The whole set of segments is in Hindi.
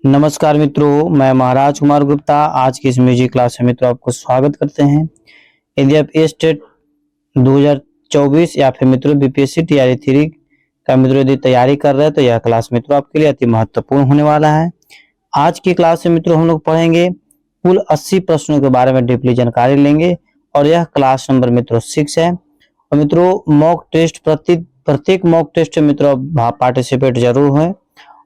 नमस्कार मित्रों, मैं महाराज कुमार गुप्ता आज की इस म्यूजिक क्लास में मित्रों आपको स्वागत करते हैं। यदि आप ए स्टेट 2024 या फिर मित्रों बीपीएससी टीआरई 3 का मित्रों यदि तैयारी कर रहे हैं तो यह क्लास मित्रों आपके लिए अति महत्वपूर्ण होने वाला है। आज की क्लास में मित्रों हम लोग पढ़ेंगे कुल 80 प्रश्नों के बारे में डीपली जानकारी लेंगे और यह क्लास नंबर मित्रों 6 है। और मित्रों मॉक टेस्ट प्रत्येक मॉक टेस्ट में मित्रों पार्टिसिपेट जरूर हुए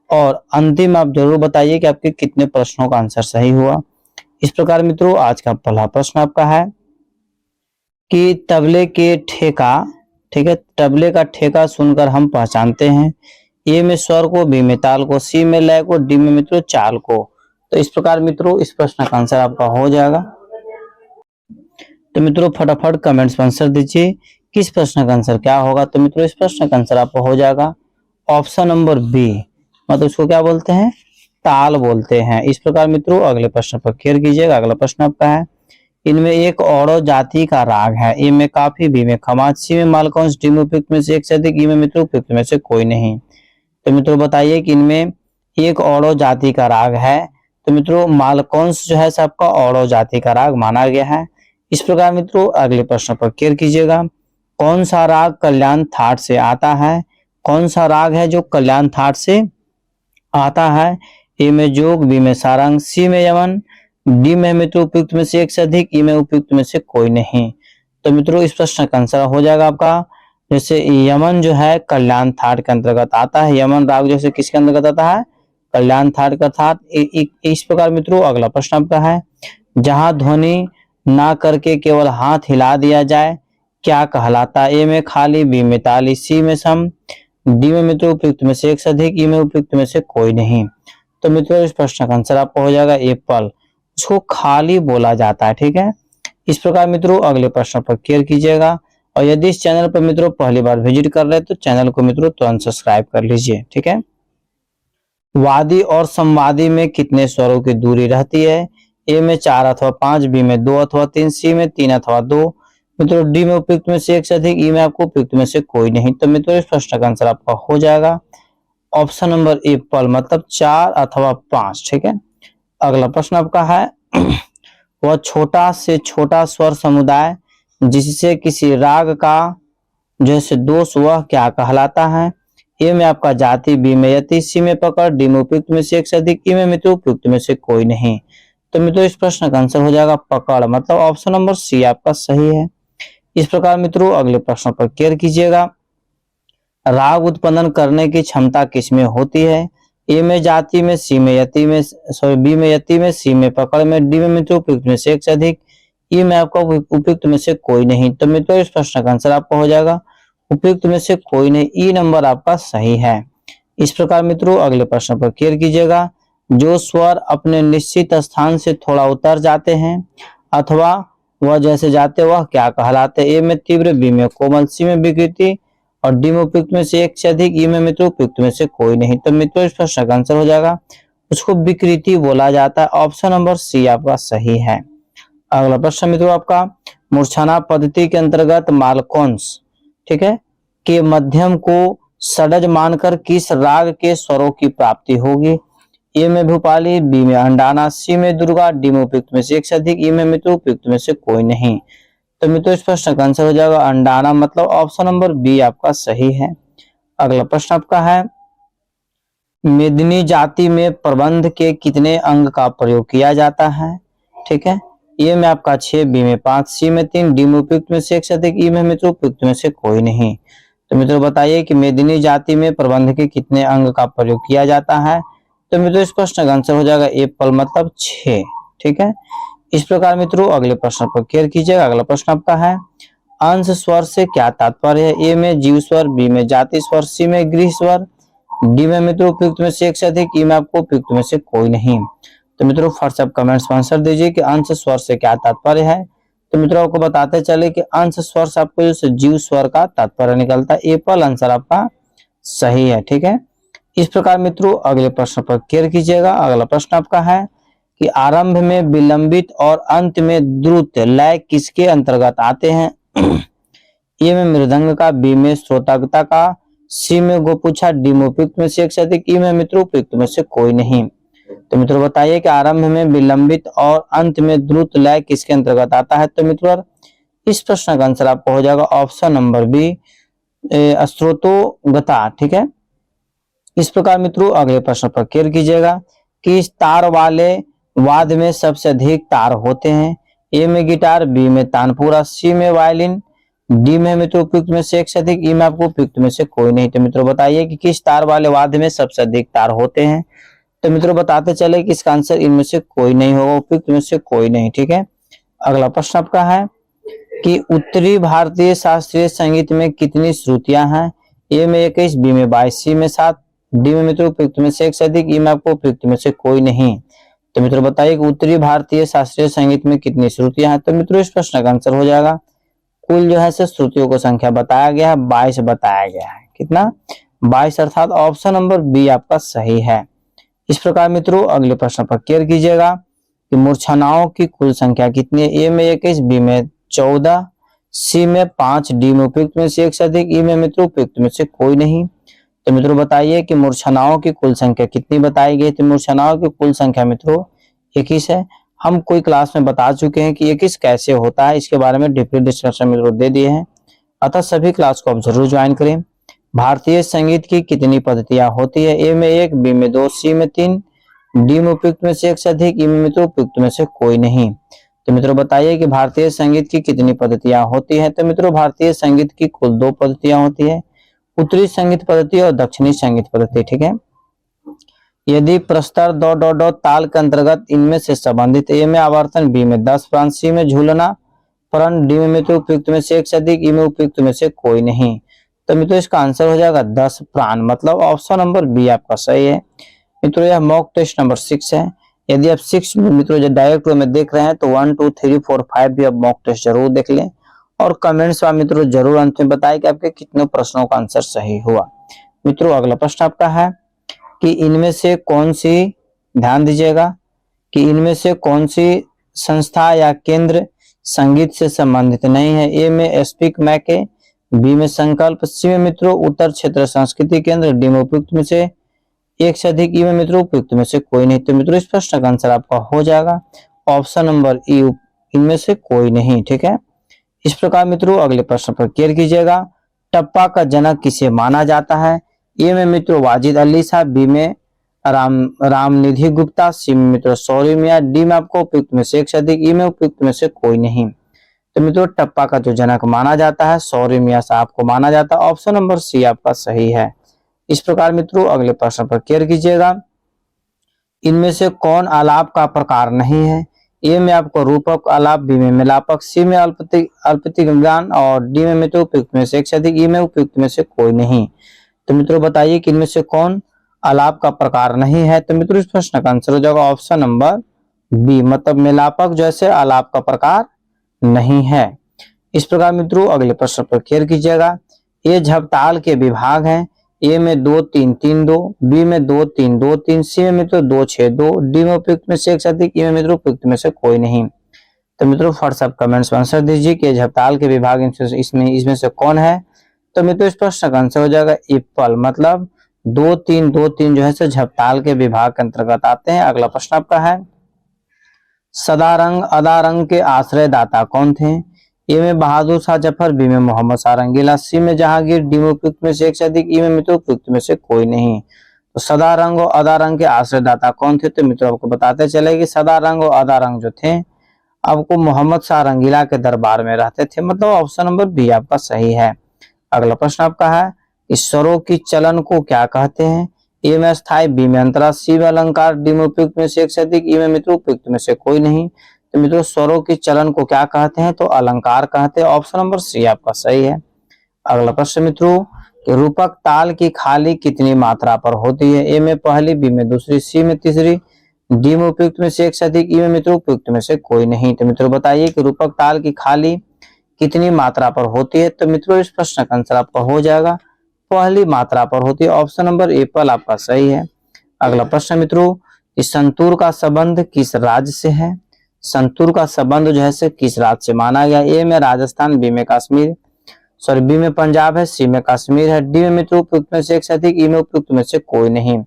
और अंतिम आप जरूर बताइए कि आपके कितने प्रश्नों का आंसर सही हुआ। इस प्रकार मित्रों आज का पहला प्रश्न आपका है कि तबले के ठेका, ठीक है, तबले का ठेका सुनकर हम पहचानते हैं ए में स्वर को, बी में ताल को, सी में लय को, डी में मित्रों चाल को। तो इस प्रकार मित्रों इस प्रश्न का आंसर आपका हो जाएगा। तो मित्रों फटाफट कमेंट्स में आंसर दीजिए किस प्रश्न का आंसर क्या होगा। तो मित्रों इस प्रश्न का आंसर आपका हो जाएगा ऑप्शन नंबर बी, मतलब इसको क्या बोलते हैं, ताल बोलते हैं। इस प्रकार मित्रों अगले प्रश्न पर केयर कीजिएगा। अगला प्रश्न आपका है इनमें एक औरो जाति का राग है, ए में काफी, बी में खमाज, सी में मालकौंस, डी में उपयुक्त में से एक से अधिक, ई में मित्रों उपयुक्त में से कोई नहीं। तो मित्रों बताइए कि इनमें एक औरो जाति का राग है। तो मित्रों मालकौंस जो है सबका औरो जाति का राग माना गया है। इस प्रकार मित्रों अगले प्रश्न पर केयर कीजिएगा। कौन सा राग कल्याण थाट से आता है, कौन सा राग है जो कल्याण थाट से आता है, ए में जोग, बी में सारंग, सी में यमन, डी में मित्रों उपयुक्त में से एक से अधिक, ई में उपयुक्त में से कोई नहीं। तो मित्रों इस प्रश्न का आंसर हो जाएगा आपका, जैसे यमन जो है कल्याण थाट के अंतर्गत आता है। यमन राग जैसे किसके अंतर्गत आता है, कल्याण थाट का थाट। इस प्रकार मित्रों अगला प्रश्न आपका है जहां ध्वनि ना करके केवल हाथ हिला दिया जाए क्या कहलाता है, ए में खाली, बी में ताली, सी में सम, डी में मित्रों उपयुक्त में से एक से अधिक, ई में उपयुक्त में से कोई नहीं। तो मित्रों इस प्रश्न का आंसर आपको हो जाएगा एप्पल, उसको खाली बोला जाता है, ठीक है। इस प्रकार मित्रों अगले प्रश्न पर केयर कीजिएगा और यदि इस चैनल पर मित्रों पहली बार विजिट कर रहे हैं तो चैनल को मित्रों तुरंत सब्सक्राइब कर लीजिए, ठीक है। वादी और संवादी में कितने स्वरों की दूरी रहती है, ए में 4 अथवा 5, बी में 2 अथवा 3, सी में 3 अथवा 2, मित्रों डी में उपयुक्त में से एक से अधिक, ई में आपको उपयुक्त में से कोई नहीं। तो मित्रों इस प्रश्न का आंसर आपका हो जाएगा ऑप्शन नंबर एप्पल, मतलब 4 अथवा 5, ठीक है। अगला प्रश्न आपका है वह छोटा से छोटा स्वर समुदाय जिससे किसी राग का जैसे दोष वह क्या कहलाता है, ए में आपका जाति, बी में यति, सी में पकड़, डी में उपयुक्त में से एक से अधिक, ई में मित्रों उपयुक्त में से कोई नहीं। तो मित्रों इस प्रश्न का आंसर हो जाएगा पकड़, मतलब ऑप्शन नंबर सी आपका सही है। इस प्रकार मित्रों अगले प्रश्न पर केयर कीजिएगा। राग उत्पन्न करने की क्षमता किसमें होती है, ए में जाति में, सी में यति में, बी में यति में, सी में पकड़ में, डी में मित्रों उपयुक्त में से एक से अधिक, ई में आपका उपयुक्त में से कोई नहीं। तो मित्रों इस प्रश्न का आंसर आपका हो जाएगा उपयुक्त में से कोई नहीं, ई नंबर आपका सही है। इस प्रकार मित्रों अगले प्रश्न पर केयर कीजिएगा। जो स्वर अपने निश्चित स्थान से थोड़ा उतर जाते हैं अथवा वह जैसे जाते वह क्या कहलाते, ए में तीव्र, बी में कोमल, सी में विकृति और डी में उपयुक्त में से एक से अधिक, ई में मित्रों उपयुक्त में से कोई नहीं। तो मित्रों इस प्रश्न का आंसर हो जाएगा उसको विकृति बोला जाता है, ऑप्शन नंबर सी आपका सही है। अगला प्रश्न मित्रों आपका मूर्छना पद्धति के अंतर्गत मालकौंस, ठीक है, के मध्यम को षडज मानकर किस राग के स्वरों की प्राप्ति होगी, ए में भूपाली, बी में अंडाना, सी में दुर्गा, डी में उपयुक्त में से एक से अधिक, ई में मित्रों उपयुक्त में से कोई नहीं। तो मित्रों इस प्रश्न का आंसर हो जाएगा अंडाना, मतलब ऑप्शन नंबर बी आपका सही है। अगला प्रश्न आपका है मेदिनी जाति में प्रबंध के कितने अंग का प्रयोग किया जाता है, ठीक है। ए में आपका 6, बी में 5, सी में 3, डी में उपयुक्त में से एक से अधिक, ई में मित्रों उपयुक्त में से कोई नहीं। तो मित्रों बताइए कि मेदिनी जाति में प्रबंध के कितने अंग का प्रयोग किया जाता है। तो मित्रों इस प्रश्न का आंसर हो जाएगा एप्पल, मतलब 6, ठीक है। इस प्रकार मित्रों अगले प्रश्न पर केयर कीजिएगा। अगला प्रश्न आपका है अंश स्वर से क्या तात्पर्य है, ए में जीव स्वर, बी में जाति स्वर, सी में गृह स्वर, डी में मित्रों उपयुक्त में से एक से अधिक, ई में आपको उपयुक्त में से कोई नहीं। तो मित्रों फर्स्ट आप कमेंट्स में आंसर दीजिए कि अंश स्वर से क्या तात्पर्य है। तो मित्रों आपको बताते चले कि अंश स्वर से आपको जैसे जीव स्वर का तात्पर्य निकलता है, एप्पल आंसर आपका सही है, ठीक है। इस प्रकार मित्रों अगले प्रश्न पर केयर कीजिएगा। अगला प्रश्न आपका है कि आरंभ में विलंबित और अंत में द्रुत लय किसके अंतर्गत आते हैं, ए में मृदंग का, बी में श्रोतागता का, सी में गोपुछा, डी में उपयुक्त में से एक से अधिक, ई में मित्रों उपयुक्त में से कोई नहीं। तो मित्रों बताइए कि आरंभ में विलंबित और अंत में द्रुत लय किसके अंतर्गत आता है। तो मित्रों इस प्रश्न का आंसर आपका हो जाएगा ऑप्शन नंबर बी, स्रोतोगता। ठीक है। इस प्रकार मित्रों अगले प्रश्न पर केयर कीजिएगा कि इस तार वाले वाद्य में सबसे अधिक तार होते हैं। ए में गिटार, बी में तानपुरा, सी में वायलिन, डी में मित्रों उपयुक्त में से एक से अधिक, ई में आपको उपयुक्त में से कोई नहीं। तो मित्रों बताइए कि किस तार वाले वाद्य में सबसे अधिक तार होते हैं। तो मित्रों बताते चले कि इसका आंसर इनमें से कोई नहीं होगा, उपयुक्त में से कोई नहीं। ठीक है। अगला प्रश्न आपका है कि उत्तरी भारतीय शास्त्रीय संगीत में कितनी श्रुतियां हैं। ए में 21, बी में 22, सी में 7, डी में मित्रों उपयुक्त में से एक से अधिक, ई में आपको उपयुक्त में से कोई नहीं। तो मित्रों बताइए कि उत्तरी भारतीय शास्त्रीय संगीत में कितनी श्रुतियां हैं। तो मित्रों इस प्रश्न का आंसर हो जाएगा कुल जो है श्रुतियों को संख्या बताया गया है 22 बताया गया है। कितना? 22, अर्थात ऑप्शन नंबर बी आपका सही है। इस प्रकार मित्रों अगले प्रश्न पर केयर कीजिएगा कि मूर्छनाओं की कुल संख्या कितनी है। ए में 21, बी में 14, सी में 5, डी में उपयुक्त में से एक से अधिक, ई में मित्रों उपयुक्त में से कोई नहीं। तो मित्रों बताइए कि मूर्छनाओं की कुल संख्या कितनी बताई गई। तो मूर्छनाओं की कुल संख्या मित्रों 21 है। हम कोई क्लास में बता चुके हैं कि 21 कैसे होता है, इसके बारे में डीपली डिस्कशन मित्रों दे दिए हैं, अतः सभी क्लास को आप जरूर ज्वाइन करें। भारतीय संगीत की कितनी पद्धतियां होती है। ए में 1, बी में 2, सी में 3, डी में उपयुक्त में से एक से अधिक, ई में मित्रों उपयुक्त में से कोई नहीं। तो मित्रों बताइए कि भारतीय संगीत की कितनी पद्धतियां होती है। तो मित्रों भारतीय संगीत की कुल 2 पद्धतियां होती है, उत्तरी संगीत पद्धति और दक्षिणी संगीत पद्धति। ठीक है। यदि प्रस्तर दो डॉट डॉट ताल के अंतर्गत इनमें से संबंधित, ए में आवर्तन, बी में 10 प्रांत, सी में झूलना प्रण, डी में मित्रों उपयुक्त में से एक से अधिक, ई में उपयुक्त में से कोई नहीं। तो मित्रों इसका आंसर हो जाएगा 10 प्राण, मतलब ऑप्शन नंबर बी आपका सही है। मित्रों यह मॉक टेस्ट नंबर 6 है। यदि आप 6 मित्रों जो डायरेक्ट वे में देख रहे हैं तो 1, 2, 3, 4, 5 भी आप मॉक टेस्ट जरूर देख लें और कमेंट्स में मित्रों जरूर अंत में बताएं कि आपके कितने प्रश्नों का आंसर सही हुआ। मित्रों अगला प्रश्न आपका है कि इनमें से कौन सी, ध्यान दीजिएगा कि इनमें से कौन सी संस्था या केंद्र संगीत से संबंधित नहीं है। ए में स्पीक मैके, बी में संकल्प, सी में मित्रों उत्तर क्षेत्र संस्कृति केंद्र, डी में उपयुक्त में से एक से अधिक, ई में मित्रों उपयुक्त में से कोई नहीं। तो मित्रों इस प्रश्न का आंसर आपका हो जाएगा ऑप्शन नंबर ई, इनमें से कोई नहीं। ठीक है। इस प्रकार मित्रों अगले प्रश्न पर केयर कीजिएगा, टप्पा का जनक किसे माना जाता है। ए में मित्रों वाजिद अली साहब, बी में रामनिधि गुप्ता, सी में मित्रों सौरी मियां, डी में आपको उपयुक्त में से एक से अधिक, ई में उपयुक्त में से कोई नहीं। तो मित्रों टप्पा का जो जनक माना जाता है सौरी मियां साहब को माना जाता है, ऑप्शन नंबर सी आपका सही है। इस प्रकार मित्रों अगले प्रश्न पर केयर कीजिएगा, इनमें से कौन आलाप का प्रकार नहीं है। ए में आपको रूपक आलाप, बी में मिलापक, सी में अल्पतिक गान और डी में मित्रों उपयुक्त में से एक से अधिक, ई में उपयुक्त में से कोई नहीं। तो मित्रों बताइए कि इनमें से कौन आलाप का प्रकार नहीं है। तो मित्रों इस प्रश्न का आंसर हो जाएगा ऑप्शन नंबर बी, मतलब मिलापक जैसे आलाप का प्रकार नहीं है। इस प्रकार मित्रों अगले प्रश्न पर केयर कीजिएगा, ये झपताल के विभाग हैं। ए में 2, 3, 3, 2, बी में 2, 3, 2, 3, सी में मित्रों 2, 6, 2, डी में उपयुक्त में से एक से अधिक, ई में मित्रों उपयुक्त में से कोई नहीं। तो मित्रों फर्स्ट आप कमेंट्स में आंसर दीजिए कि झपताल के विभाग इसमें से कौन है। तो मित्रों इस प्रश्न का आंसर हो जाएगा एप्पल, मतलब 2, 3, 2, 3 जो है सो झपताल के विभाग के अंतर्गत आते हैं। अगला प्रश्न आपका है, सदारंग अदारंग के आश्रयदाता कौन थे। ए में बहादुर शाह जफर, बी में मोहम्मद शाह रंगीला, सी में जहांगीर, डी में उपयुक्त में से एक से अधिक, ई में मित्रों उपयुक्त में से कोई नहीं। तो सदारंग और अदारंग के आश्रयदाता कौन थे। तो मित्रों आपको बताते चले कि सदारंग और अदारंग जो थे आपको मोहम्मद शाह रंगीला के दरबार में रहते थे, मतलब ऑप्शन नंबर बी आपका सही है। अगला प्रश्न आपका है, स्वरों की चलन को क्या कहते हैं। ए में स्थायी, बी में अंतरा, सी में अलंकार, डी में उपयुक्त में से एक से अधिक, ई में मित्रों उपयुक्त में से कोई नहीं। तो मित्रों स्वरों की चलन को क्या कहते हैं। तो अलंकार कहते हैं, ऑप्शन नंबर सी आपका सही है। अगला प्रश्न मित्रों, रूपक ताल की खाली कितनी मात्रा पर होती है। ए में पहली, बी में दूसरी, सी में तीसरी, डी में उपयुक्त में से एक से अधिक, ई में मित्रों उपयुक्त में से कोई नहीं। तो मित्रों बताइए कि रूपक ताल की खाली कितनी मात्रा पर होती है। तो मित्रों इस प्रश्न का आंसर आपका हो जाएगा पहली मात्रा पर होती है, ऑप्शन नंबर एप्पल आपका सही है। अगला प्रश्न मित्रों, इस संतूर का संबंध किस राज्य से है। संतूर का संबंध जो है किस राज्य से माना गया। ए में राजस्थान, बी में कश्मीर, सॉरी बी में पंजाब है, सी में कश्मीर है, डी में मित्रों उपयुक्त में से एक से अधिक, ई में उपयुक्त में से कोई नहीं।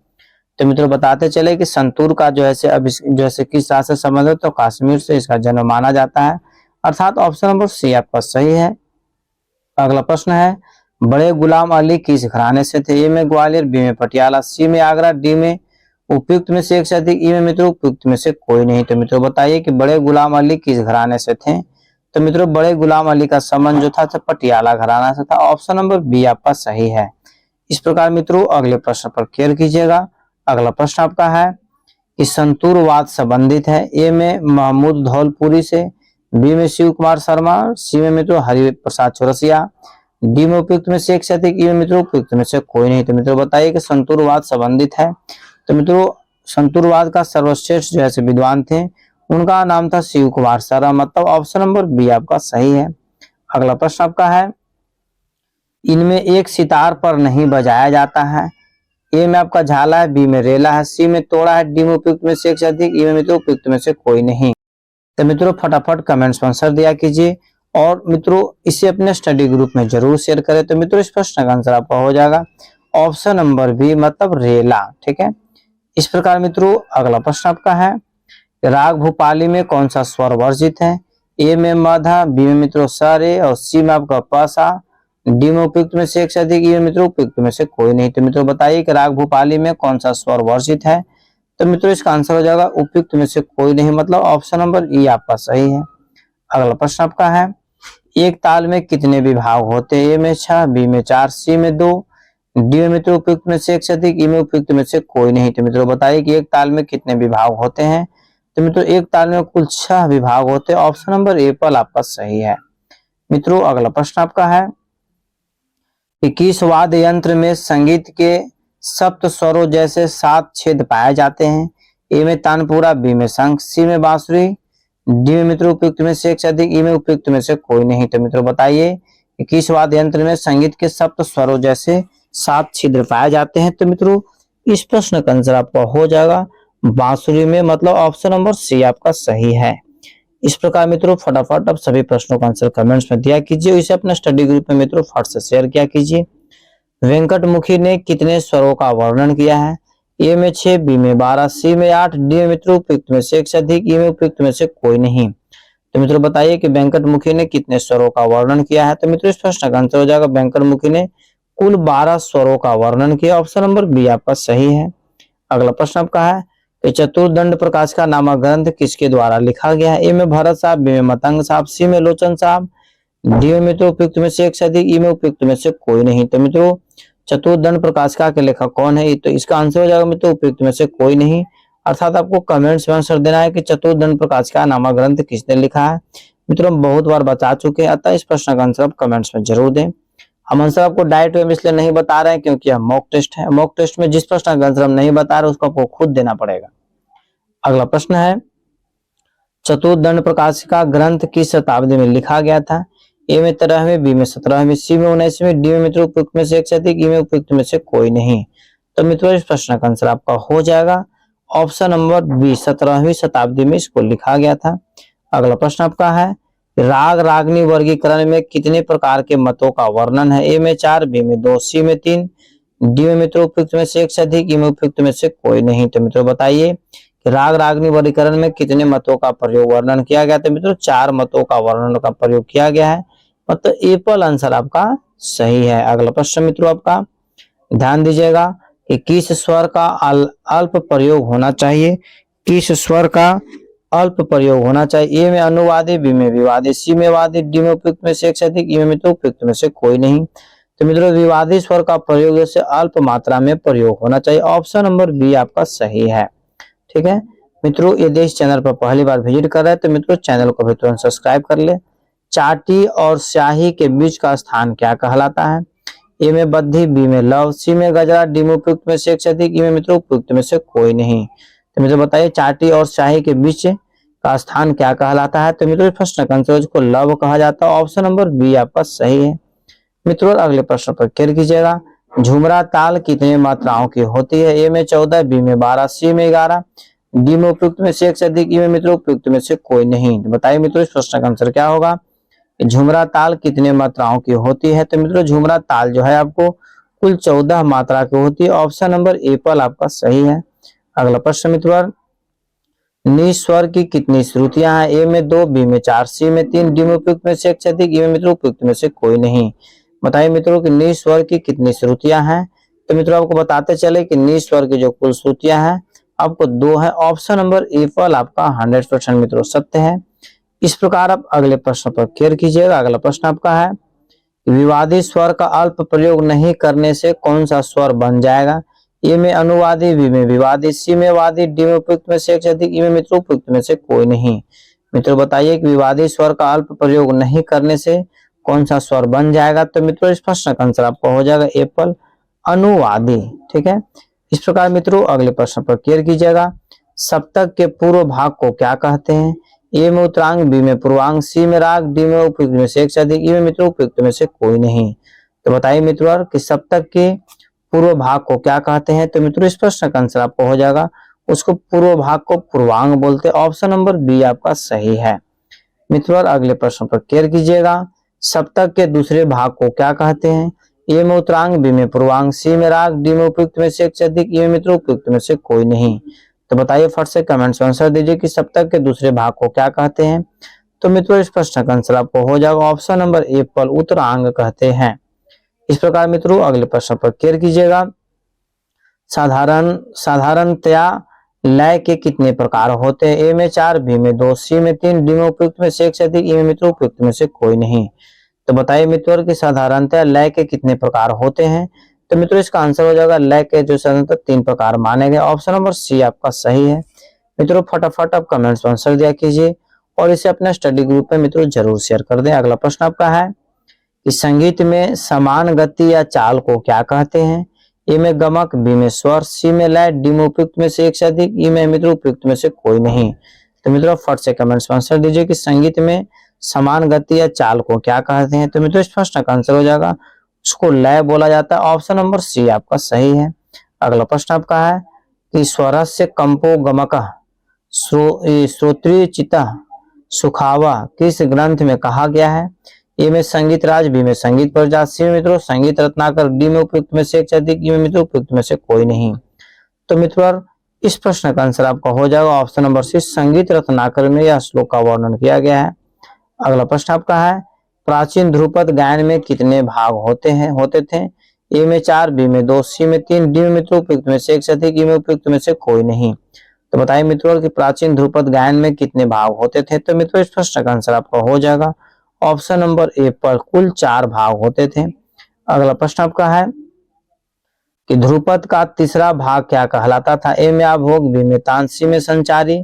तो मित्रों बताते चले कि संतूर का जो है अब जैसे किस राज्य से संबंध है, तो कश्मीर से इसका जन्म माना जाता है, अर्थात ऑप्शन नंबर सी आपका सही है। अगला प्रश्न है, बड़े गुलाम अली किस घराने से थे? ए में ग्वालियर, बी में पटियाला, सी में आगरा, डी में उपयुक्त में से एक से अधिक, ई में मित्रों उपयुक्त में से कोई नहीं। तो मित्रों बताइए कि बड़े गुलाम अली किस घराने से थे? तो मित्रों बड़े गुलाम अली का संबंध जो था पटियाला घराना से था, ऑप्शन नंबर बी आपका सही है। इस प्रकार मित्रों अगले प्रश्न पर केयर कीजिएगा। अगला प्रश्न आपका है कि संतूरवाद संबंधित है, ए में महमूद धौलपुरी से, बी में शिव कुमार शर्मा, सी में मित्रों हरि प्रसाद चौरसिया, डी में उपयुक्त में से एक से अधिक, ई में मित्रों उपयुक्त में से कोई नहीं। तो मित्रों बताइए कि संतूरवाद संबंधित है। तो मित्रों संतूरवाद का सर्वश्रेष्ठ जो है विद्वान थे, उनका नाम था शिव कुमार शर्मा, मतलब ऑप्शन नंबर बी आपका सही है। अगला प्रश्न आपका है, इनमें एक सितार पर नहीं बजाया जाता है, ए में आपका झाला है, बी में रेला है, सी में तोड़ा है, डी में उपयुक्त में से एक से अधिक, ई में मित्रों उपयुक्त में से कोई नहीं। तो मित्रों फटाफट कमेंट्स में आंसर दिया कीजिए और मित्रों इसे अपने स्टडी ग्रुप में जरूर शेयर करें। तो मित्रों इस प्रश्न का आंसर आपका हो जाएगा ऑप्शन नंबर बी, मतलब रेला। ठीक है, इस प्रकार मित्रों अगला प्रश्न आपका है, राग भूपाली में कौन सा स्वर वर्जित है? ए में मधा, बी में मित्रों सारे और सी में आपका पासा, डी में उपयुक्त में से एक से अधिक, ई में मित्रों उपयुक्त में से कोई नहीं। तो मित्रों बताइए कि राग भूपाली में कौन सा स्वर वर्जित है? तो मित्रों इसका आंसर हो जाएगा उपयुक्त में से कोई नहीं, मतलब ऑप्शन नंबर ई आपका सही है। अगला प्रश्न आपका है, एक ताल में कितने विभाग होते हैं? ए में 6, बी में 4, सी में 2, डी में मित्रों उपयुक्त में से एक से अधिक, ई में उपयुक्त में से कोई नहीं। तो मित्रों बताइए कि एक ताल में कितने विभाग होते हैं? तो मित्रों एक ताल में कुल 6 विभाग होते हैं, ऑप्शन नंबर ए पर आपका सही है। मित्रों अगला प्रश्न आपका है कि किस वाद्य यंत्र में संगीत के सप्त स्वरों जैसे 7 छेद पाए जाते हैं? ए में तानपुरा, बी में शंख, सी में बांसुरी, डी में मित्रों उपयुक्त में से एक से अधिक, ई में उपयुक्त में से कोई नहीं। तो मित्रों बताइए कि किस वाद्य यंत्र में संगीत के सप्त स्वरों जैसे 7 छिद्र पाए जाते हैं? तो मित्रों इस प्रश्न का आंसर आपका हो जाएगा बांसुरी में, मतलब ऑप्शन नंबर सी आपका सही है। इस प्रकार मित्रों फटाफट अब सभी प्रश्नों का आंसर कमेंट्स में दिया कीजिए, इसे अपने स्टडी ग्रुप में मित्रों फट से शेयर किया कीजिए। वेंकटमुखी ने कितने स्वरों का वर्णन किया है? ए में 6, बी में 12, सी में 8, डी में मित्रों उपयुक्त में से एक से अधिक, ई में उपयुक्त में से कोई नहीं। तो मित्रों बताइए कि वेंकटमुखी ने कितने स्वरों का वर्णन किया है? तो मित्रों इस प्रश्न का आंसर हो जाएगा वेंकटमुखी ने कुल 12 स्वरों का वर्णन किया, ऑप्शन नंबर बी आपका सही है। अगला प्रश्न आपका है कि चतुर्दंड प्रकाश का नामक ग्रंथ किसके द्वारा लिखा गया है? ए में भरत साहब, बी में मतंग साहब, सी में लोचन साहब, डी में मित्रों उपयुक्त में से एक से अधिक, ई में उपयुक्त में से कोई नहीं। तो मित्रों चतुर्दंड प्रकाशिका के लेखक कौन है? तो इसका आंसर हो जाएगा मित्रों उपयुक्त में से कोई नहीं, अर्थात आपको कमेंट्स में आंसर देना है कि चतुर्दंड प्रकाशिका नामक ग्रंथ किसने लिखा है। मित्रों हम बहुत बार बता चुके हैं, अतः इस प्रश्न का आंसर आप कमेंट्स में जरूर दें। हम आंसर आपको डायरेक्ट वे में इसलिए नहीं बता रहे हैं क्योंकि यह मॉक टेस्ट है, मॉक टेस्ट में जिस प्रश्न का आंसर हम नहीं बता रहे उसको आपको खुद देना पड़ेगा। अगला प्रश्न है, चतुर्दंड प्रकाशिका ग्रंथ किस शताब्दी में लिखा गया था? ए में 13वीं, बी में 17वीं, सी में 19वीं, डी में मित्रों उपयुक्त में से एक से अधिक, ई में उपयुक्त में से कोई नहीं। तो मित्रों इस प्रश्न का आंसर आपका हो जाएगा ऑप्शन नंबर बी, 17वीं शताब्दी में इसको लिखा गया था। अगला प्रश्न आपका है, राग रागनी वर्गीकरण में कितने प्रकार के मतों का वर्णन है? ए में 4, बी में 2, सी में 3, डी में मित्रों उपयुक्त में से एक से अधिक, ई में उपयुक्त में से कोई नहीं। तो मित्रों बताइए कि राग रागनी वर्गीकरण में कितने मतों का प्रयोग वर्णन किया गया? तो मित्रों 4 मतों का वर्णन का प्रयोग किया गया है, मतलब ए पर आंसर आपका सही है। अगला प्रश्न मित्रों आपका ध्यान दीजिएगा कि किस स्वर का अल्प प्रयोग होना चाहिए? किस स्वर का अल्प प्रयोग होना चाहिए? ए में अनुवादी, बी में विवादी, सी में वादी, डी में उपयुक्त में से एक से अधिक, ई में मित्रों उपयुक्त में से कोई नहीं। तो मित्रों विवादी स्वर का प्रयोग जैसे अल्प मात्रा में प्रयोग होना चाहिए, ऑप्शन नंबर बी आपका सही है। ठीक है मित्रों, यदि इस चैनल पर पहली बार विजिट कर रहे हैं तो मित्रों चैनल को भी तुरंत सब्सक्राइब कर ले। चाटी और स्याही के बीच का स्थान क्या कहलाता है? ए में बद्धी, बी में लव, सी में गजरा, डी में उपयुक्त में से एक से अधिक, ई में मित्रों उपयुक्त में से कोई नहीं। तो मित्रों बताइए चाटी और स्याही के बीच का स्थान क्या कहलाता है? तो मित्रों प्रश्न का आंसर को लव कहा जाता है, ऑप्शन नंबर बी आपका सही है। मित्रों अगले प्रश्न पर केयर कीजिएगा, झुमरा ताल कितने मात्राओं की होती है? ए में 14, बी में 12, सी में 11, डी में उपयुक्त में से एक से अधिक, ई में मित्रों उपयुक्त में से कोई नहीं। तो बताइए मित्रों इस प्रश्न का आंसर क्या होगा? झुमरा ताल कितने मात्राओं की होती है? तो मित्रों झुमरा ताल जो है आपको कुल 14 मात्रा की होती है। ऑप्शन नंबर ए पर आपका सही है। अगला प्रश्न मित्रों, नि स्वर की कितनी श्रुतियां हैं? ए में 2, बी में 4, सी में 3, डी में उपयुक्त में से एक से अधिक, ई में मित्रों उपयुक्त में से कोई नहीं। बताइए मित्रों कि नि स्वर की कितनी श्रुतियां हैं? तो मित्रों आपको बताते चले कि नि स्वर की जो कुल श्रुतियां हैं आपको 2 है। ऑप्शन नंबर ए पर आपका 100% मित्रों सत्य है। इस प्रकार आप अगले प्रश्न पर केयर कीजिएगा। अगला प्रश्न आपका है, विवादी स्वर का अल्प प्रयोग नहीं करने से कौन सा स्वर बन जाएगा? ए में अनुवादी, बी में विवादी, सी में वादी, डी में उपयुक्त में से एक से अधिक, ई में मित्रों उपयुक्त में से कोई नहीं। मित्रों बताइए कि विवादी स्वर का अल्प प्रयोग नहीं करने से कौन सा स्वर बन जाएगा? तो मित्रों इस प्रश्न का आंसर आपका हो जाएगा एप्पल, अनुवादी। ठीक है। इस प्रकार मित्रों अगले प्रश्न पर केयर कीजिएगा। सप्तक के पूर्व भाग को क्या कहते हैं? ए में उत्तरांग, बी में पूर्वांग, सी में राग, डी में उपयुक्त में से एक से अधिक, ई में मित्रों उपयुक्त में से कोई नहीं। तो बताइए मित्रों कि सप्तक के पूर्व भाग को क्या कहते हैं? तो मित्रों इस प्रश्न का आंसर आपको हो जाएगा, उसको पूर्व भाग को पूर्वांग बोलते हैं। ऑप्शन नंबर बी आपका सही है। मित्रों अगले प्रश्न पर केयर कीजिएगा। सप्तक के दूसरे भाग को क्या कहते हैं? ए में उत्तरांग, बी में पूर्वांग, सी में राग, डी में उपयुक्त में से एक से अधिक, ई में मित्रों उपयुक्त में से कोई नहीं। तो बताइए फट से कमेंट्स में आंसर दीजिए कि सप्तक के दूसरे भाग को क्या कहते हैं? तो मित्रों इस प्रश्न का आंसर आपको हो जाएगा ऑप्शन नंबर ए पर उत्तरांग कहते हैं। इस प्रकार मित्रों अगले प्रश्न पर केयर कीजिएगा। साधारणतया लय के कितने प्रकार होते हैं? ए में 4, बी में 2, सी में 3, डी में उपयुक्त में से एक से अधिक, ई में मित्रों उपयुक्त में से कोई नहीं। तो बताइए मित्रों कि साधारणतया लय के कितने प्रकार होते हैं? तो मित्रों इसका आंसर हो जाएगा लय के जो साधारणतः 3 प्रकार माने गए। ऑप्शन नंबर सी आपका सही है। मित्रों फटाफट आप कमेंट्स में आंसर दिया कीजिए और इसे अपने स्टडी ग्रुप में मित्रों जरूर शेयर कर दें। अगला प्रश्न आपका है कि संगीत में समान गति या चाल को क्या कहते हैं? ए में गमक, बी में स्वर, सी में लय, डी में उपयुक्त में से एक से अधिक, ई में मित्रों उपयुक्त में से कोई नहीं। तो मित्रों फट से कमेंट्स में आंसर दीजिए कि संगीत में समान गति या चाल को क्या कहते हैं? तो मित्रों इस प्रश्न का आंसर हो जाएगा, उसको लय बोला जाता है। ऑप्शन नंबर सी आपका सही है। अगला प्रश्न आपका है कि स्वरस्य कंपो गमकः श्रोत्रिय चित्तः सुखावा किस ग्रंथ में कहा गया है? ए में संगीत राज, बी में संगीत प्रजात, सी में मित्रों संगीत रत्नाकर, डी में उपयुक्त में से एक से अधिक, ई में मित्रों उपयुक्त में से कोई नहीं। तो मित्रों इस प्रश्न का आंसर आपका हो जाएगा ऑप्शन नंबर सी, संगीत रत्नाकर में यह श्लोक का वर्णन किया गया है। अगला प्रश्न आपका है, प्राचीन ध्रुपद गायन में कितने भाग होते थे? ए में 4, बी में 2, सी में 3, डी में मित्रों उपयुक्त में से एक से अधिक, ई में उपयुक्त में से कोई नहीं। तो बताइए मित्रों कि प्राचीन ध्रुपद गायन में कितने भाग होते थे? तो मित्रों इस प्रश्न का आंसर आपका हो जाएगा ऑप्शन नंबर ए पर कुल 4 भाग होते थे। अगला प्रश्न आपका है कि ध्रुपद का तीसरा भाग क्या कहलाता था? ए में आभोग, बी में तान, सी में संचारी,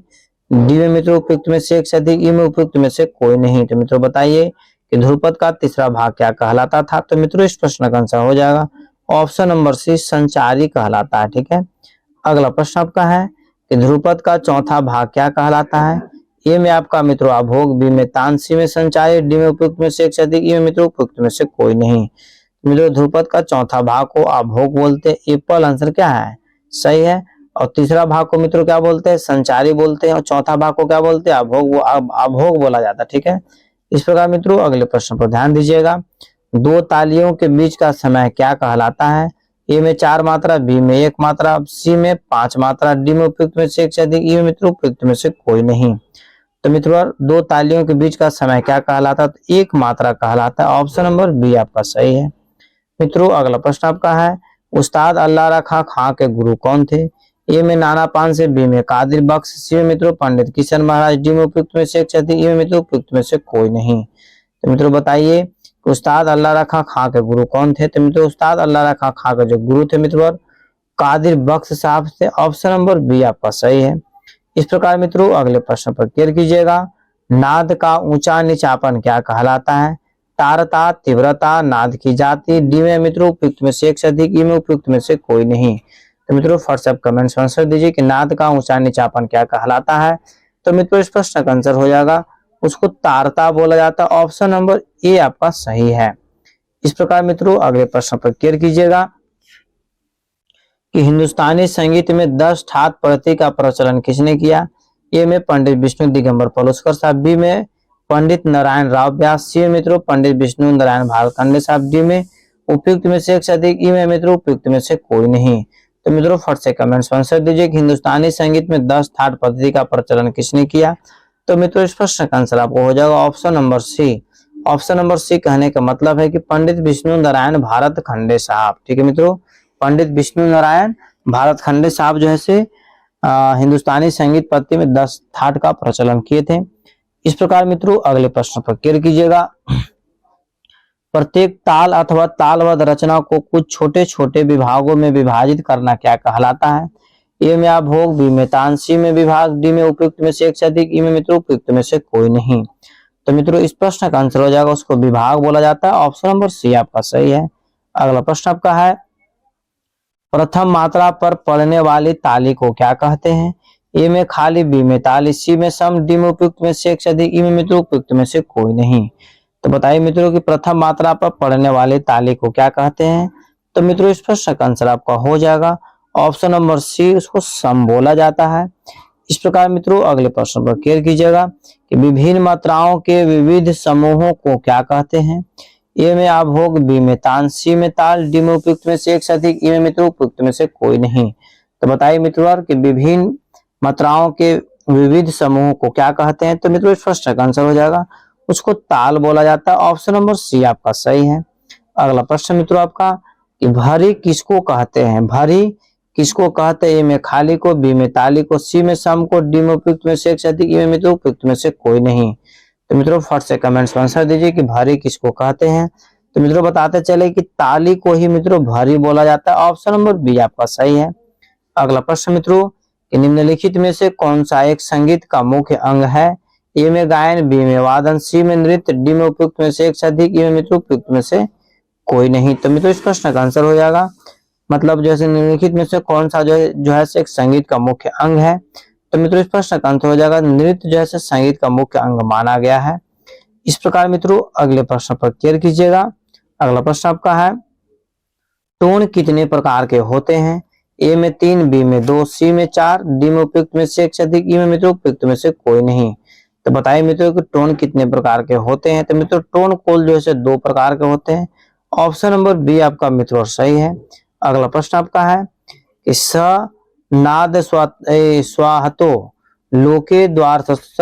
डी में मित्रों उपयुक्त में से एक से अधिक, ई में उपयुक्त में से कोई नहीं। तो मित्रों बताइए कि ध्रुपद का तीसरा भाग क्या कहलाता था? तो मित्रों इस प्रश्न का आंसर हो जाएगा ऑप्शन नंबर सी, संचारी कहलाता है। ठीक है। अगला प्रश्न आपका है कि ध्रुपद का चौथा भाग क्या कहलाता है? ए में आपका मित्रों आभोग, बी में तान, सी में संचारी, डी में उपयुक्त में से एक से अधिक, ई में मित्रों उपयुक्त में से कोई नहीं। मित्रों ध्रुपद का चौथा भाग को आभोग बोलते हैं। एप्पल आंसर क्या है? सही है। और तीसरा भाग को मित्रों क्या बोलते हैं? संचारी बोलते हैं। और चौथा भाग को क्या बोलते हैं? आभोग बोला जाता है। ठीक है। इस प्रकार मित्रों अगले प्रश्न पर ध्यान दीजिएगा। 2 तालियों के बीच का समय क्या कहलाता है? ए में 4 मात्रा, बी में 1 मात्रा, सी में 5 मात्रा, डी में उपयुक्त में से एक से अधिक, ई में मित्रों उपयुक्त में से कोई नहीं। तो मित्रों 2 तालियों के बीच का समय क्या कहलाता है? तो 1 मात्रा कहलाता है। ऑप्शन नंबर बी आपका सही है। मित्रों अगला प्रश्न आपका है, उस्ताद अल्लाह रखा खां के गुरु कौन थे? ए में नाना पानसे, बी में कादिर बख्श, सी में मित्रों पंडित किशन महाराज, डी में उपयुक्त में से एक से अधिक, ई में मित्रों उपयुक्त में से कोई नहीं। तो मित्रों बताइए उस्ताद अल्लाह रखा खां के गुरु कौन थे? तो मित्रों उस्ताद अल्लाह रखा खां के जो गुरु थे मित्रों कादिर बख्श साहब थे। ऑप्शन नंबर बी आपका सही है। इस प्रकार मित्रों अगले प्रश्न पर केयर कीजिएगा। नाद का ऊंचा नीचापन क्या कहलाता है? तारता, तीव्रता, नाद की जाति, डी में मित्रों उपयुक्त में से एक से अधिक, ई में उपयुक्त में से कोई नहीं। तो मित्रों व्हाट्सएप कमेंट्स में आंसर दीजिए कि नाद का ऊंचा नीचापन क्या कहलाता है? तो मित्रों इस प्रश्न का आंसर हो जाएगा उसको तारता बोला जाता है। ऑप्शन नंबर ए आपका सही है। इस प्रकार मित्रों अगले प्रश्न पर केयर कीजिएगा कि हिंदुस्तानी संगीत में 10 ठाट प्रति का प्रचलन किसने किया? ए में पंडित विष्णु दिगंबर पलुस्कर साहब, बी में पंडित नारायण राव व्यास, सी में मित्रों पंडित विष्णु नारायण भालखंडे साहब, डी में उपयुक्त में से एक से अधिक, ई में मित्रों उपयुक्त में से कोई नहीं। तो मित्रों फट से कमेंट्स में आंसर दीजिए कि हिंदुस्तानी संगीत में 10 थाट पद्धति का प्रचलन किसने किया। तो मित्रों इस प्रश्न का आंसर आपको हो जाएगा option number c. Option number c कहने का मतलब है कि पंडित विष्णु नारायण भारत खंडे साहब। ठीक है मित्रों, पंडित विष्णु नारायण भारत खंडे साहब जो है से हिंदुस्तानी संगीत पद्धति में 10 थाट का प्रचलन किए थे। इस प्रकार मित्रों अगले प्रश्न पर क्लियर कीजिएगा। प्रत्येक ताल अथवा तालबद्ध रचना को कुछ छोटे छोटे विभागों में विभाजित करना क्या कहलाता है। ए में अभोग, बी में तान, सी में विभाग, डी में उपयुक्त में से एक से अधिक, ई में मित्रों उपयुक्त में से कोई नहीं। तो मित्रों इस प्रश्न का आंसर हो जाएगा, उसको विभाग बोला जाता है। ऑप्शन नंबर सी आपका सही है। अगला प्रश्न आपका है, प्रथम मात्रा पर पड़ने वाली ताली को क्या कहते हैं। ए में खाली, बी में ताली, सी में सम, डी में उपयुक्त में से एक से अधिक, ई में मित्रों उपयुक्त में से कोई नहीं। तो बताइए मित्रों कि प्रथम मात्रा पर पड़ने वाली ताली को क्या कहते हैं। तो मित्रों इस प्रश्न का आंसर आपका हो जाएगा ऑप्शन नंबर सी, उसको सम बोला जाता है। इस प्रकार मित्रों अगले प्रश्न पर क्लियर कीजिएगा कि विभिन्न मात्राओं के विविध समूहों को क्या कहते हैं। ए में अभोग, बी में तान, सी में ताल, डी में उपयुक्त में से एक से अधिक, ई में मित्रों उपयुक्त में से कोई नहीं। तो बताइए मित्रों कि विभिन्न मात्राओं के विविध समूहों को क्या कहते हैं। तो मित्रों इस प्रश्न का आंसर हो जाएगा, उसको ताल बोला जाता है। ऑप्शन नंबर सी आपका सही है। अगला प्रश्न मित्रों आपका कि भरी किसको कहते हैं। भरी किसको कहते हैं। ए में खाली को, बी में ताली को, सी में सम को, डी में उपयुक्त में से एक से अधिक, ई में मित्रों उपयुक्त में से कोई नहीं। तो मित्रों फट से कमेंट्स में आंसर दीजिए कि भरी किसको कहते हैं। तो मित्रों बताते चले कि ताली को ही मित्रों भरी बोला जाता है। ऑप्शन नंबर बी आपका सही है। अगला प्रश्न मित्रों कि निम्नलिखित में से कौन सा एक संगीत का मुख्य अंग है। ए में गायन, बी में वादन, सी में नृत्य, डी में उपयुक्त में से एक से अधिक, ई में मित्रों उपयुक्त में से कोई नहीं। तो मित्रों इस प्रश्न का आंसर हो जाएगा, मतलब जैसे निम्नलिखित में से कौन सा जो है एक संगीत का मुख्य अंग है। तो मित्रों इस प्रश्न का आंसर हो जाएगा नृत्य जो है संगीत का मुख्य अंग माना गया है। इस प्रकार मित्रों अगले प्रश्न पर क्लियर कीजिएगा। अगला प्रश्न आपका है, टोन कितने प्रकार के होते हैं। ए में 3, बी में 2, सी में 4, डी में उपयुक्त में से एक से अधिक, ई में मित्रों उपयुक्त में से कोई नहीं। तो बताइए मित्रों कि टोन कितने प्रकार के होते हैं। तो मित्रों टोन कुल जो है 2 प्रकार के होते हैं। ऑप्शन नंबर बी आपका मित्रों सही है। अगला प्रश्न आपका है कि स नाद स्वाहतो लोके द्वार्थस्थ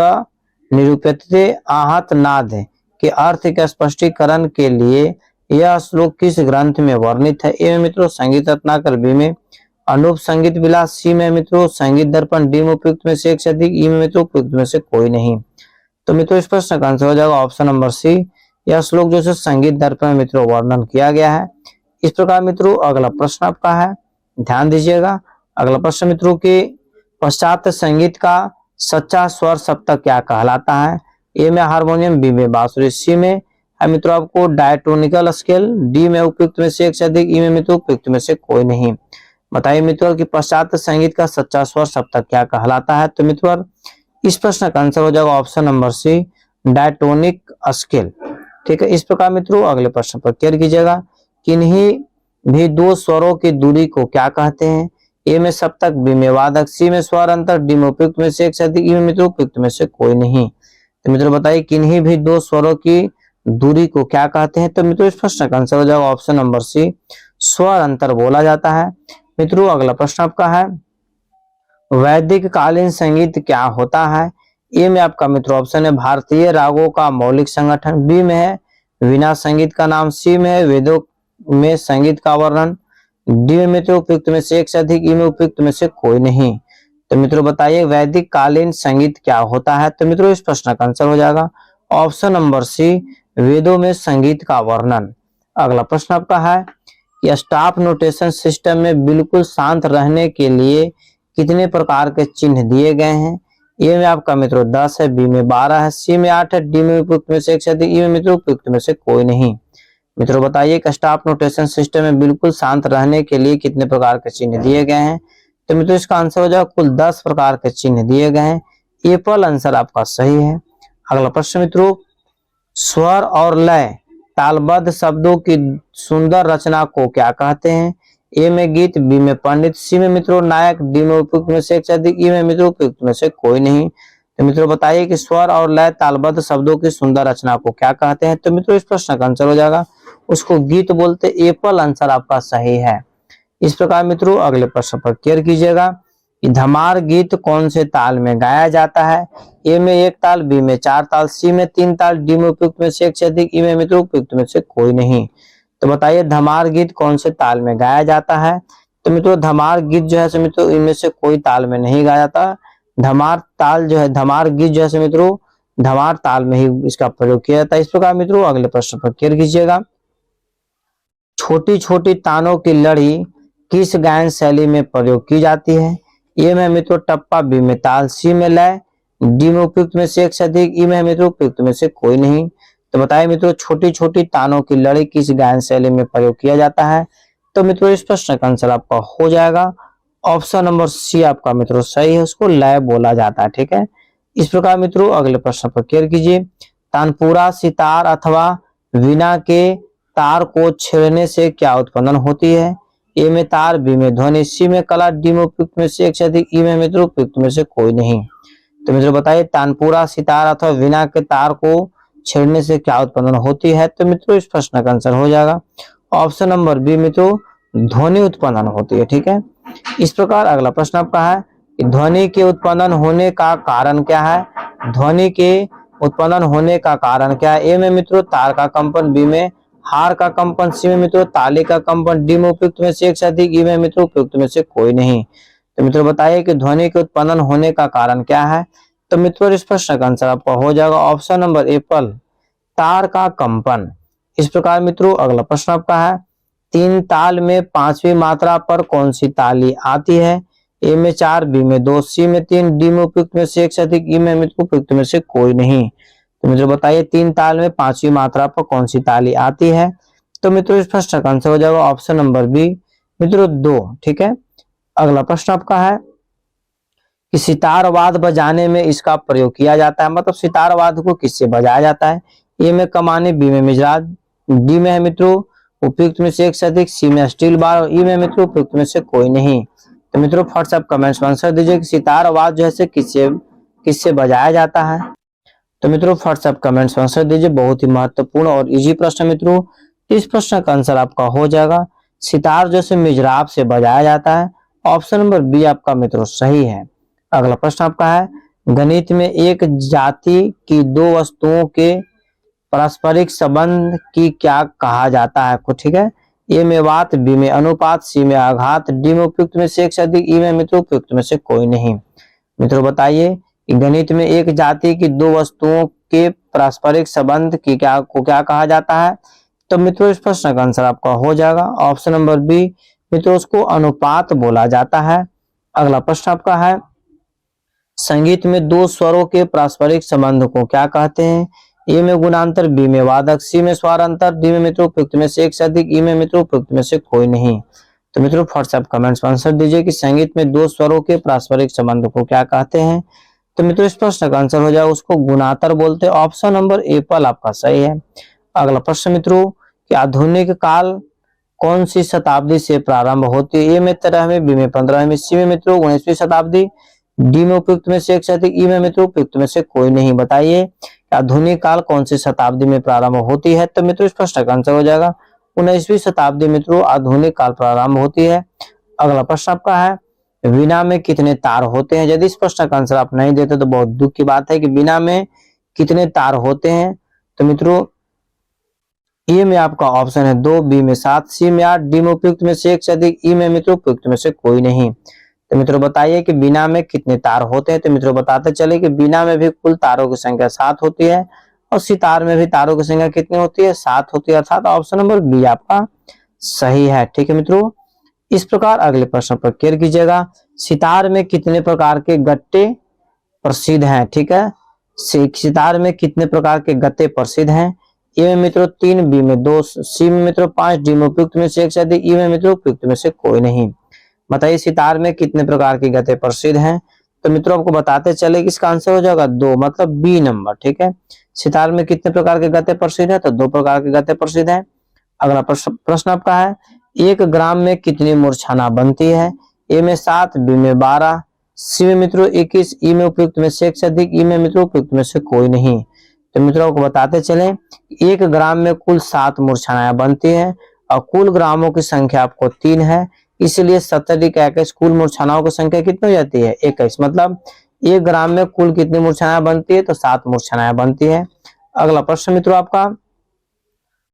निरूप्यते आहत नाद के अर्थ के स्पष्टीकरण के लिए यह श्लोक किस ग्रंथ में वर्णित है। ए में मित्रों संगीत रत्नाकर, बी में अनूप संगीत विलास, सी में मित्रों संगीत दर्पण, डी में उपयुक्त में से एक से अधिक, ई में मित्रों उपयुक्त में से कोई नहीं। तो मित्रों इस प्रश्न का आंसर हो जाएगा ऑप्शन नंबर सी। यह श्लोक जो है संगीत दर्पण में मित्रों वर्णन किया गया है। इस प्रकार मित्रों अगला प्रश्न आपका है, ध्यान दीजिएगा। अगला प्रश्न मित्रों के पाश्चात्य संगीत का सच्चा स्वर सप्तक क्या कहलाता है। ए में हारमोनियम, बी में बांसुरी, सी में है मित्रों आपको डायटोनिकल स्केल, डी में उपयुक्त में से एक से अधिक, ई में मित्रों उपयुक्त में से कोई नहीं। बताइए मित्रों कि पाश्चात्य संगीत का सच्चा स्वर सप्तक क्या कहलाता है। तो मित्रों इस प्रश्न का आंसर हो जाएगा option number c, diatonic scale. ठीक है। इस प्रकार मित्रों अगले प्रश्न पर क्लियर कीजिएगा, किन्हीं भी 2 स्वरों की दूरी को क्या कहते हैं। ए में सप्तक, बी में वादक, सी में स्वर अंतर, डी में उपयुक्त में से एक से अधिक, ई में मित्रों उपयुक्त में से कोई नहीं। तो मित्रों बताइए किन्हीं भी 2 स्वरों की दूरी को क्या कहते हैं। तो मित्रों इस प्रश्न का आंसर हो जाएगा ऑप्शन नंबर सी, स्वर अंतर बोला जाता है। मित्रों अगला प्रश्न आपका है, वैदिक कालीन संगीत क्या होता है। ए में आपका मित्रों ऑप्शन है भारतीय रागों का मौलिक संगठन, बी में है वीणा संगीत का नाम, सी में है वेदों में संगीत का वर्णन, डी में मित्रों उपयुक्त में से एक से अधिक, ई में उपयुक्त में से कोई नहीं। तो मित्रों बताइए वैदिक कालीन संगीत क्या होता है। तो मित्रों इस प्रश्न का आंसर हो जाएगा ऑप्शन नंबर सी, वेदों में संगीत का वर्णन। अगला प्रश्न आपका है कि स्टाफ नोटेशन सिस्टम में बिल्कुल शांत रहने के लिए कितने प्रकार के चिन्ह दिए गए हैं। ए में आपका मित्रों 10 है, बी में 12 है, सी में 8 है, डी में उपयुक्त में से एक से अधिक, ई में मित्रों उपयुक्त में से कोई नहीं। मित्रों बताइए कि स्टाफ नोटेशन सिस्टम में बिल्कुल शांत रहने के लिए कितने प्रकार के चिन्ह दिए गए हैं। तो मित्रों इसका आंसर हो जाएगा कुल 10 प्रकार के चिन्ह दिए गए हैं। ए पर आंसर आपका सही है। अगला प्रश्न मित्रों, स्वर और लय तालबद्ध शब्दों की सुंदर रचना को क्या कहते हैं। ए में गीत, बी में पंडित, सी में मित्रों नायक, डी में उपयुक्त में से एक से अधिक, ई में मित्रों उपयुक्त में से कोई नहीं। तो मित्रों बताइए कि स्वर और लय तालबद्ध शब्दों की सुंदर रचना को क्या कहते हैं। तो मित्रों इस प्रश्न का आंसर हो जाएगा उसको गीत बोलते। एप्पल आंसर आपका सही है। इस प्रकार मित्रों अगले प्रश्न पर केयर कीजिएगा कि धमार गीत कौन से ताल में गाया जाता है। ए में 1 ताल, बी में 4 ताल, सी में 3 ताल, डी में उपयुक्त में से एक से अधिक, ई में मित्रों उपयुक्त में से कोई नहीं। तो बताइए धमार गीत कौन से ताल में गाया जाता है। तो मित्रों धमार गीत जो है मित्रों इनमें से कोई ताल में नहीं गाया जाता। धमार गीत जो है मित्रों धमार ताल में ही इसका प्रयोग किया जाता है। इस प्रकार मित्रों अगले प्रश्न पर केयर कीजिएगा। छोटी छोटी तानों की लड़ी किस गायन शैली में प्रयोग की जाती है। ए में मित्रों टप्पा, बी में ताल, सी में लय, डी में उपयुक्त में से एक से अधिक, ई में मित्रों उपयुक्त में से कोई नहीं। तो बताइए मित्रों छोटी छोटी तानों की लड़ी किस गायन शैली में प्रयोग किया जाता है। तो मित्रों इस प्रश्न का आंसर आपका हो जाएगा ऑप्शन नंबर सी आपका मित्रों सही है, उसको लय बोला जाता है। ठीक है। इस प्रकार मित्रों अगले प्रश्न पर केयर कीजिए। तानपुरा सितार अथवा वीणा के तार को छेड़ने से क्या उत्पन्न होती है। ए में तार, बी में ध्वनि, सी में कला, डी में उपयुक्त में से एक से अधिक, ई में मित्रों उपयुक्त में से कोई नहीं। तो मित्रों बताइए तानपुरा सितार अथवा वीणा के तार को छेड़ने से क्या उत्पन्न होती है। तो मित्रों इस प्रश्न का आंसर हो जाएगा ऑप्शन नंबर बी मित्रों ध्वनि उत्पन्न होती है। ठीक है। इस प्रकार अगला प्रश्न आपका है कि ध्वनि के उत्पन्न होने का कारण क्या है। ध्वनि के उत्पन्न होने का कारण क्या है। ए में मित्रों तार का कंपन, बी में हार का कंपन, सी में मित्रों ताले का कंपन, डी में उपयुक्त में से एक से अधिक, ई में मित्रों उपयुक्त में से कोई नहीं। तो मित्रों बताइए कि ध्वनि के उत्पन्न होने का कारण क्या है। तो मित्रों इस प्रश्न का आंसर आपका हो जाएगा ऑप्शन नंबर एप्पल तार का कंपन। इस प्रकार मित्रों अगला प्रश्न आपका है 3 ताल में 5वीं मात्रा पर कौन सी ताली आती है। ए में 4, बी में 2, सी में 3, डी में उपयुक्त में से एक से अधिक, ई में मित्रों उपयुक्त में से कोई नहीं। तो मित्रों बताइए 3 ताल में 5वीं मात्रा पर कौन सी ताली आती है। तो मित्रों इस प्रश्न का आंसर हो जाएगा ऑप्शन नंबर बी मित्रों 2। ठीक है। अगला प्रश्न आपका है कि सितार वाद्य बजाने में इसका प्रयोग किया जाता है, मतलब सितार वाद्य को किससे बजाया जाता है। ए में कमानी, बी में मिजराज, डी में है मित्रों उपयुक्त में से एक से अधिक, सी में स्टील बार और ई में मित्रों उपयुक्त में से कोई नहीं। तो मित्रों व्हाट्सएप कमेंट्स में आंसर दीजिए कि सितार वाद्य जो है किससे बजाया जाता है। तो मित्रों व्हाट्सएप कमेंट्स में आंसर दीजिए। बहुत ही महत्वपूर्ण और इजी प्रश्न मित्रों। इस प्रश्न का आंसर आपका हो जाएगा सितार जो है मिजराब से बजाया जाता है। ऑप्शन नंबर बी आपका मित्रों सही है। अगला प्रश्न आपका है गणित में एक जाति की 2 वस्तुओं के पारस्परिक संबंध की क्या कहा जाता है। ठीक है। ए में वात, बी में अनुपात, सी में आघात, डी में उपयुक्त में से एक से अधिक, ई में मित्रों उपयुक्त में से कोई नहीं। मित्रों बताइए कि गणित में एक जाति की 2 वस्तुओं के पारस्परिक संबंध की क्या कहा जाता है। तो मित्रों इस प्रश्न का आंसर आपका हो जाएगा ऑप्शन नंबर बी मित्रों उसको अनुपात बोला जाता है। अगला प्रश्न आपका है संगीत में 2 स्वरों के पारस्परिक संबंध को क्या कहते हैं। ए में गुणांतर, बी में वादक, सी में स्वर अंतर, डी में मित्रों उपयुक्त में से एक से अधिक, ई में मित्रों उपयुक्त में से कोई नहीं। तो मित्रों व्हाट्सएप कमेंट्स में आंसर दीजिए कि संगीत में 2 स्वरों के पारस्परिक संबंध को क्या कहते हैं। तो मित्रों इस प्रश्न का आंसर हो जाएगा उसको गुणांतर बोलते हैं। ऑप्शन नंबर एप्पल आपका सही है। अगला प्रश्न मित्रों कि आधुनिक काल कौन सी शताब्दी से प्रारंभ होती है। ए में 13वीं, बी में 15वीं, सी में मित्रों 19वीं शताब्दी, डी में उपयुक्त में से एक से अधिक, ई में मित्रों उपयुक्त में से कोई नहीं। बताइए आधुनिक काल कौन सी शताब्दी में प्रारंभ होती है। तो मित्रों इस प्रश्न का आंसर हो जाएगा 19वीं शताब्दी मित्रों आधुनिक काल प्रारंभ होती है। अगला प्रश्न आपका है वीणा में कितने तार होते हैं। यदि इस प्रश्न का आंसर आप नहीं देते तो बहुत दुख की बात है कि वीणा में कितने तार होते हैं। तो मित्रों ए में आपका ऑप्शन है 2, बी में 7, सी में 8, डी में उपयुक्त में से एक से अधिक, ई में मित्रों उपयुक्त में से कोई नहीं। तो मित्रों बताइए कि वीणा में कितने तार होते हैं। तो मित्रों बताते चले कि वीणा में भी कुल तारों की संख्या 7 होती है और सितार में भी तारों की संख्या कितनी होती है 7 होती है, अर्थात ऑप्शन नंबर बी आपका सही है। ठीक है मित्रों। इस प्रकार अगले प्रश्न पर केयर कीजिएगा सितार में कितने प्रकार के गट्टे प्रसिद्ध हैं। ठीक है। सितार में कितने प्रकार के गत्ते प्रसिद्ध हैं। ए में मित्रों 3, बी में 2, सी में मित्रों 5, डी में उपयुक्त में से एक से अधिक, ई में मित्रों उपयुक्त में से कोई नहीं। बताइए सितार में कितने प्रकार के गत्ते प्रसिद्ध हैं। तो मित्रों आपको बताते चले कि इसका आंसर हो जाएगा 2, मतलब बी नंबर। ठीक है। सितार में कितने प्रकार के गत्ते प्रसिद्ध है। तो 2 प्रकार के गत्ते प्रसिद्ध है। अगला प्रश्न आपका है 1 ग्राम में कितनी मूर्छना बनती है। ए में 7, बी में 12, सी में मित्रों 21, ई में उपयुक्त में से एक से अधिक, ई में मित्रों उपयुक्त में से कोई नहीं। तो मित्रों को बताते चले, 1 ग्राम में कुल 7 मूर्छनाएं बनती है और कुल ग्रामों की संख्या आपको 3 है, इसलिए 70 कुल मूर्छनाओं की संख्या कितनी हो जाती है 21। मतलब 1 ग्राम में कुल कितनी मूर्छनाएं बनती है, तो 7 मूर्छनाएं बनती है। अगला प्रश्न मित्रों आपका,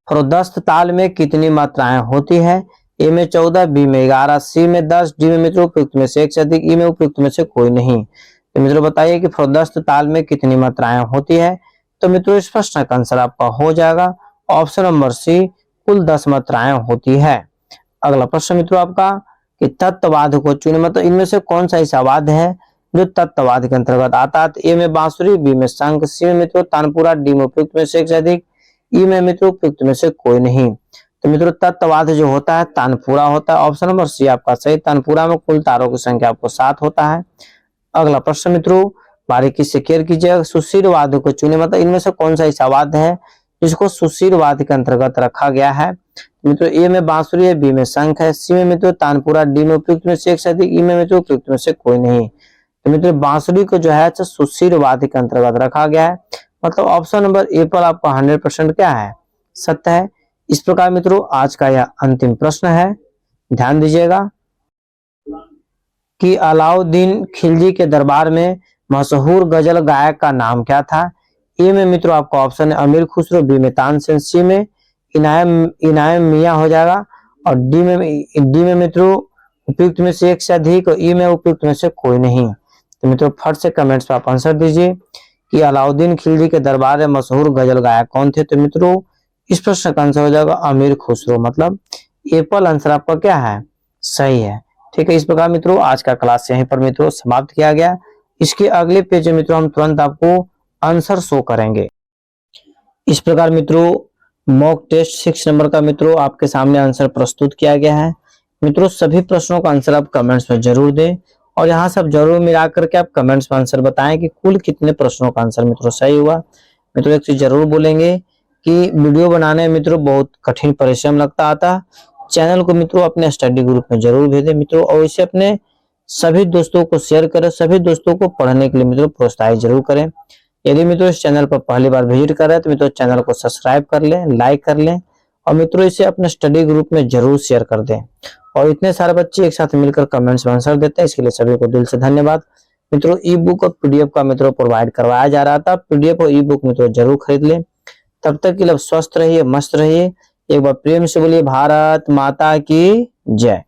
प्रोदस्त ताल में कितनी मात्राएं होती है? ए में 14, बी में 11, सी में 10, डी में मित्रों उपयुक्त में से एक से अधिक, ई में उपयुक्त में से कोई नहीं। तो मित्रों बताइए कि प्रोदस्त ताल में कितनी मात्राएं होती है? तो मित्रों इस प्रश्न का आंसर आपका हो जाएगा ऑप्शन नंबर सी, कुल 10 मात्राएं होती है। अगला प्रश्न मित्रों आपका, कि तत्ववाद को चुने, मतलब इनमें से कौन सा ऐसा वाद है जो तत्ववाद के अंतर्गत आता है? ए में बांसुरी, बी में शंख, सी में मित्रों तानपुरा, डी में उपयुक्त में से एक से अधिक, ई में मित्रों उपयुक्त में से कोई नहीं। तो मित्रों तत्ववाद जो होता है तानपुरा होता है, ऑप्शन नंबर सी आपका सही। तानपुरा में कुल तारों की संख्या आपको 7 होता है। अगला प्रश्न मित्रों बारीकी से केयर कीजिएगा, सुशीलवाद को चुने, मतलब इनमें से कौन सा ऐसा वाद है जिसको सुशीलवाद के अंतर्गत रखा गया है? मित्रों ए में बांसुरी है, बी में शंख है, सी में मित्रों तानपुरा, डी में उपयुक्त में से एक से अधिक, ई में मित्रों उपयुक्त में से कोई नहीं। तो मित्रों बांसुरी को जो है सुशीलवाद के अंतर्गत रखा गया है, मतलब ऑप्शन नंबर ए पर आपका 100% क्या है, सत्य है। इस प्रकार मित्रों आज का यह अंतिम प्रश्न है, ध्यान दीजिएगा कि अलाउद्दीन खिलजी के दरबार में मशहूर गजल गायक का नाम क्या था? ए में मित्रों आपका ऑप्शन है अमीर खुसरो, बी में तानसेन, सी में इनायम मियां हो जाएगा, और डी में मित्रों उपयुक्त में से एक से अधिक, और ई में उपयुक्त में से कोई नहीं। तो मित्रों फट से कमेंट्स में आप आंसर दीजिए कि अलाउद्दीन खिलजी के दरबार में मशहूर गजल गायक कौन थे? तो मित्रों इस प्रश्न का आंसर हो जाएगा अमीर खुसरो, मतलब एप्पल आंसर आपका क्या है, सही है। ठीक है, इस प्रकार मित्रों आज का क्लास यहीं पर मित्रों समाप्त किया गया। इसके अगले पेज में मित्रों हम तुरंत आपको आंसर शो करेंगे। इस प्रकार मित्रों मॉक टेस्ट 6 नंबर का मित्रों आपके सामने आंसर प्रस्तुत किया गया है। मित्रों सभी प्रश्नों का आंसर आप कमेंट्स में जरूर दें, और यहाँ सब जरूर मिला करके आप कमेंट्स में आंसर बताएं कि कुल कितने प्रश्नों का आंसर मित्रों सही हुआ। मित्रों एक चीज जरूर बोलेंगे कि वीडियो बनाने में मित्रों बहुत कठिन परिश्रम लगता आता। चैनल को मित्रों अपने स्टडी ग्रुप में जरूर भेजें मित्रों, और इसे अपने सभी दोस्तों को शेयर करें, सभी दोस्तों को पढ़ने के लिए मित्रों प्रोत्साहित जरूर करें। यदि मित्रों इस चैनल पर पहली बार विजिट कर रहे हैं तो मित्रों चैनल को सब्सक्राइब कर लें, लाइक कर लें, और मित्रों इसे अपने स्टडी ग्रुप में जरूर शेयर कर दें। और इतने सारे बच्चे एक साथ मिलकर कमेंट्स में आंसर देते हैं, इसके लिए सभी को दिल से धन्यवाद। मित्रों ई बुक और पीडीएफ का मित्रों प्रोवाइड करवाया जा रहा था, पीडीएफ और ई बुक मित्रों जरूर खरीद लें। तब तक के लिए स्वस्थ रहिए, मस्त रहिए। एक बार प्रेम से बोलिए भारत माता की जय।